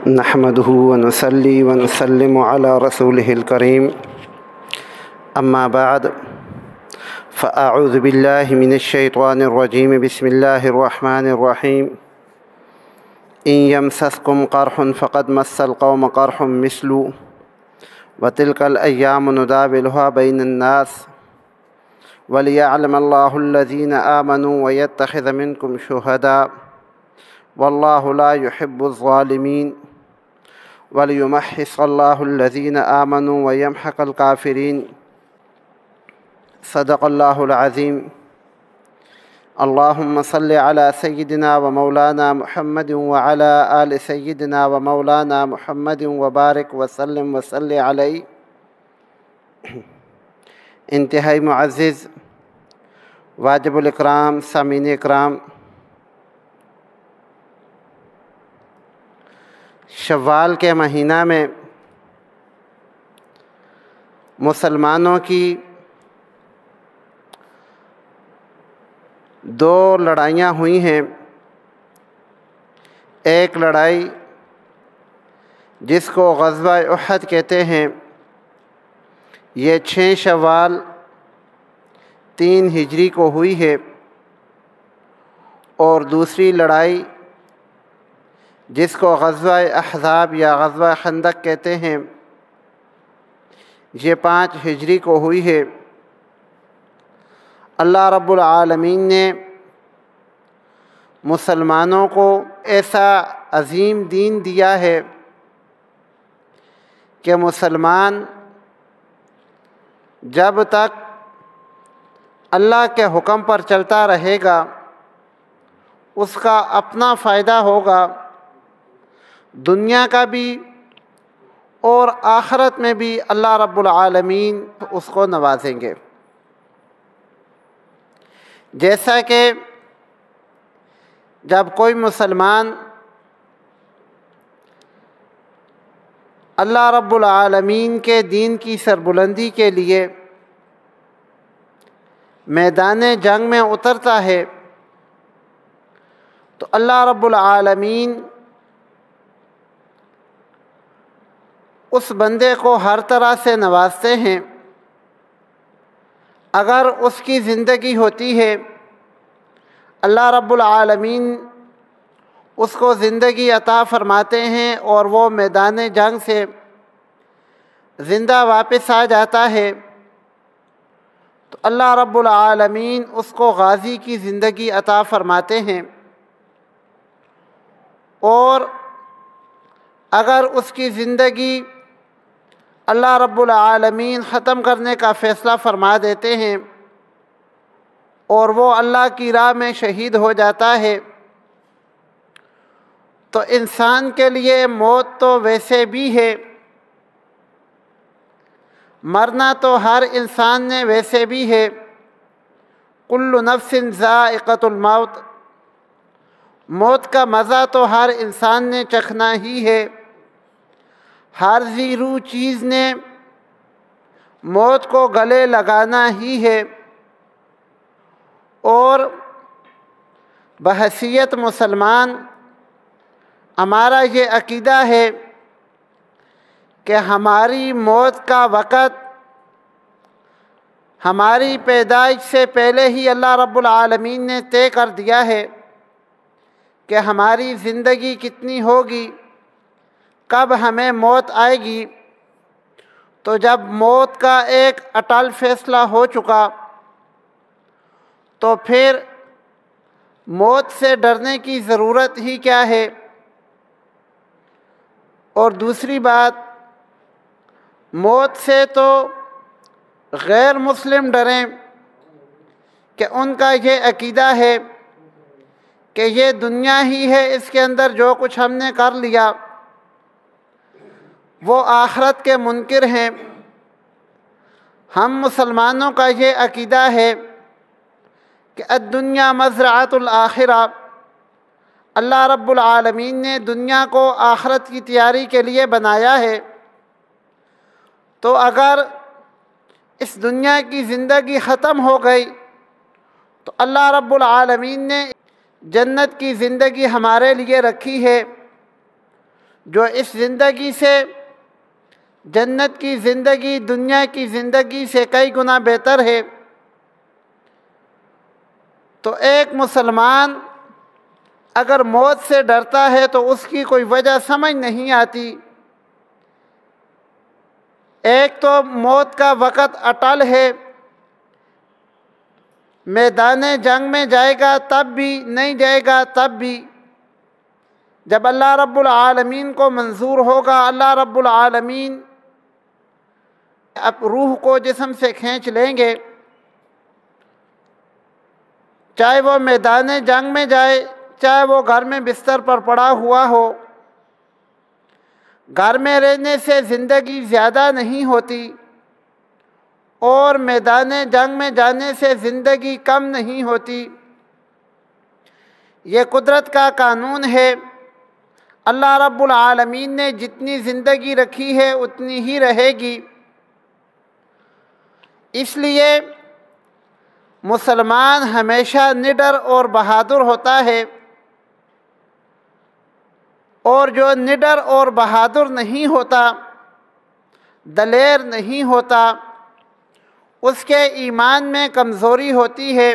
نحمده ونصلي ونسلم على رسوله الكريم أما بعد فأعوذ بالله من الشيطان الرجيم بسم الله الرحمن الرحيم إن يمسسكم قرح فقد مس القوم قرح مثله وتلك الأيام نداولها بين الناس وليعلم الله الذين آمنوا ويتخذ منكم شهداء والله لا يحب الظالمين وليمحص الله الذين آمنوا ويمحق الكافرين صدق الله العظيم اللهم صل على سيدنا ومولانا محمد وعلى آل سيدنا ومولانا محمد وبارك وسلم وصل علیہ۔ انتہائی معزز واجب الاکرام سامعین اکرام، شوال کے مہینہ میں مسلمانوں کی دو لڑائیاں ہوئی ہیں۔ ایک لڑائی جس کو غزوہ احد کہتے ہیں، یہ 6 شوال 3 ہجری کو ہوئی ہے، اور دوسری لڑائی جس کو غزوہ احزاب یا غزوہ خندق کہتے ہیں، یہ 5 ہجری کو ہوئی ہے۔ اللہ رب العالمین نے مسلمانوں کو ایسا عظیم دین دیا ہے کہ مسلمان جب تک اللہ کے حکم پر چلتا رہے گا اس کا اپنا فائدہ ہوگا، دنیا کا بھی اور آخرت میں بھی اللہ رب العالمین اس کو نوازیں گے۔ جیسا کہ جب کوئی مسلمان اللہ رب العالمین کے دین کی سربلندی کے لیے میدان جنگ میں اترتا ہے تو اللہ رب العالمین اس بندے کو ہر طرح سے نوازتے ہیں۔ اگر اس کی زندگی ہوتی ہے، اللہ رب العالمین اس کو زندگی عطا فرماتے ہیں اور وہ میدان جنگ سے زندہ واپس آ جاتا ہے، تو اللہ رب العالمین اس کو غازی کی زندگی عطا فرماتے ہیں۔ اور اگر اس کی زندگی اللہ رب العالمین ختم کرنے کا فیصلہ فرما دیتے ہیں اور وہ اللہ کی راہ میں شہید ہو جاتا ہے، تو انسان کے لیے موت تو ویسے بھی ہے، مرنا تو ہر انسان نے ویسے بھی ہے۔ کل نفس ذائقۃ الموت، موت کا مزہ تو ہر انسان نے چکھنا ہی ہے۔ ہر ذی روح چیز نے موت کو گلے لگانا ہی ہے، اور بحیثیت مسلمان ہمارا یہ عقیدہ ہے کہ ہماری موت کا وقت ہماری پیدائش سے پہلے ہی اللہ رب العالمین نے طے کر دیا ہے کہ ہماری زندگی کتنی ہوگی، کب ہمیں موت آئے گی۔ تو جب موت کا ایک اٹل فیصلہ ہو چکا تو پھر موت سے ڈرنے کی ضرورت ہی کیا ہے۔ اور دوسری بات، موت سے تو غیر مسلم ڈریں کہ ان کا یہ عقیدہ ہے کہ یہ دنیا ہی ہے، اس کے اندر جو کچھ ہم نے کر لیا، وہ آخرت کے منکر ہیں۔ ہم مسلمانوں کا یہ عقیدہ ہے کہ الدنیا مزرعۃ الآخرہ، اللہ رب العالمین نے دنیا کو آخرت کی تیاری کے لیے بنایا ہے، تو اگر اس دنیا کی زندگی ختم ہو گئی تو اللہ رب العالمین نے جنت کی زندگی ہمارے لیے رکھی ہے، جو اس زندگی سے، جنت کی زندگی دنیا کی زندگی سے کئی گنا بہتر ہے، تو ایک مسلمان اگر موت سے ڈرتا ہے تو اس کی کوئی وجہ سمجھ نہیں آتی۔ ایک تو موت کا وقت اٹل ہے، میدان جنگ میں جائے گا تب بھی، نہیں جائے گا تب بھی، جب اللہ رب العالمین کو منظور ہوگا اللہ رب العالمین اب روح کو جسم سے کھینچ لیں گے، چاہے وہ میدان جنگ میں جائے، چاہے وہ گھر میں بستر پر پڑا ہوا ہو۔ گھر میں رہنے سے زندگی زیادہ نہیں ہوتی اور میدان جنگ میں جانے سے زندگی کم نہیں ہوتی، یہ قدرت کا قانون ہے۔ اللہ رب العالمین نے جتنی زندگی رکھی ہے اتنی ہی رہے گی، اس لیے مسلمان ہمیشہ نڈر اور بہادر ہوتا ہے، اور جو نڈر اور بہادر نہیں ہوتا، دلیر نہیں ہوتا، اس کے ایمان میں کمزوری ہوتی ہے۔